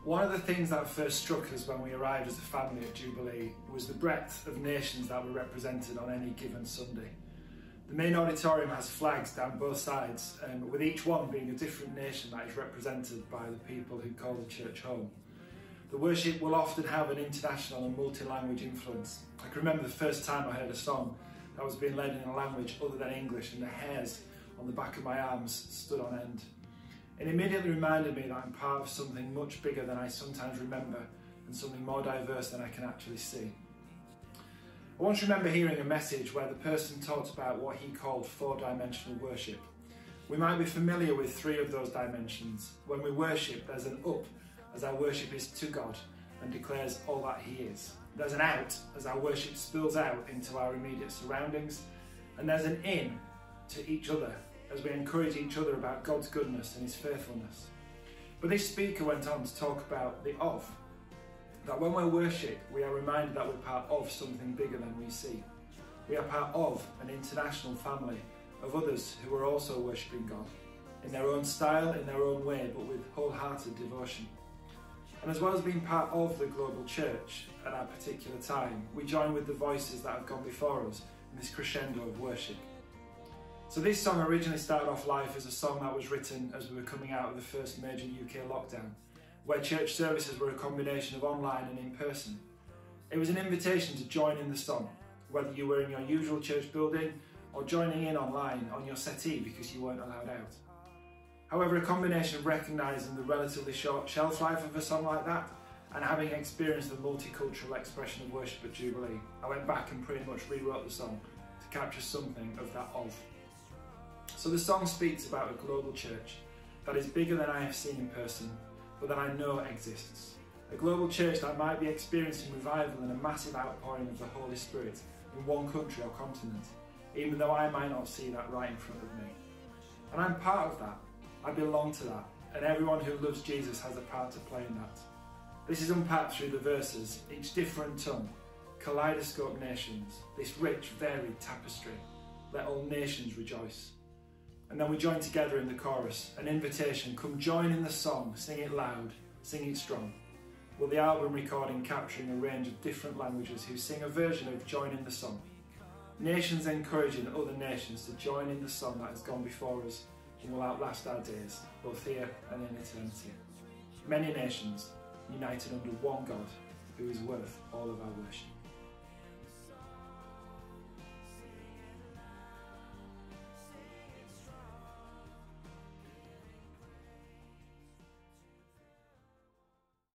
One of the things that first struck us when we arrived as a family at Jubilee was the breadth of nations that were represented on any given Sunday. The main auditorium has flags down both sides, with each one being a different nation that is represented by the people who call the church home. The worship will often have an international and multi-language influence. I can remember the first time I heard a song that was being led in a language other than English, and the hairs on the back of my arms stood on end. It immediately reminded me that I'm part of something much bigger than I sometimes remember, and something more diverse than I can actually see. I once remember hearing a message where the person talked about what he called four-dimensional worship. We might be familiar with three of those dimensions. When we worship, there's an up, as our worship is to God and declares all that He is. There's an out, as our worship spills out into our immediate surroundings. And there's an in, to each other, as we encourage each other about God's goodness and His faithfulness. But this speaker went on to talk about the of, that when we worship, we are reminded that we're part of something bigger than we see. We are part of an international family of others who are also worshipping God, in their own style, in their own way, but with wholehearted devotion. And as well as being part of the global church at our particular time, we join with the voices that have gone before us in this crescendo of worship. So this song originally started off life as a song that was written as we were coming out of the first major UK lockdown, where church services were a combination of online and in person. It was an invitation to join in the song, whether you were in your usual church building or joining in online on your settee because you weren't allowed out. However, a combination of recognising the relatively short shelf life of a song like that and having experienced the multicultural expression of worship at Jubilee, I went back and pretty much rewrote the song to capture something of that of. So the song speaks about a global church that is bigger than I have seen in person, but that I know exists. A global church that might be experiencing revival and a massive outpouring of the Holy Spirit in one country or continent, even though I might not see that right in front of me. And I'm part of that. I belong to that, and everyone who loves Jesus has a part to play in that. This is unpacked through the verses, each different tongue, kaleidoscope nations, this rich, varied tapestry. Let all nations rejoice. And then we join together in the chorus, an invitation, come join in the song, sing it loud, sing it strong. Well, the album recording capturing a range of different languages who sing a version of Join in the Song. Nations encouraging other nations to join in the song that has gone before us and will outlast our days, both here and in eternity. Many nations united under one God who is worth all of our worship.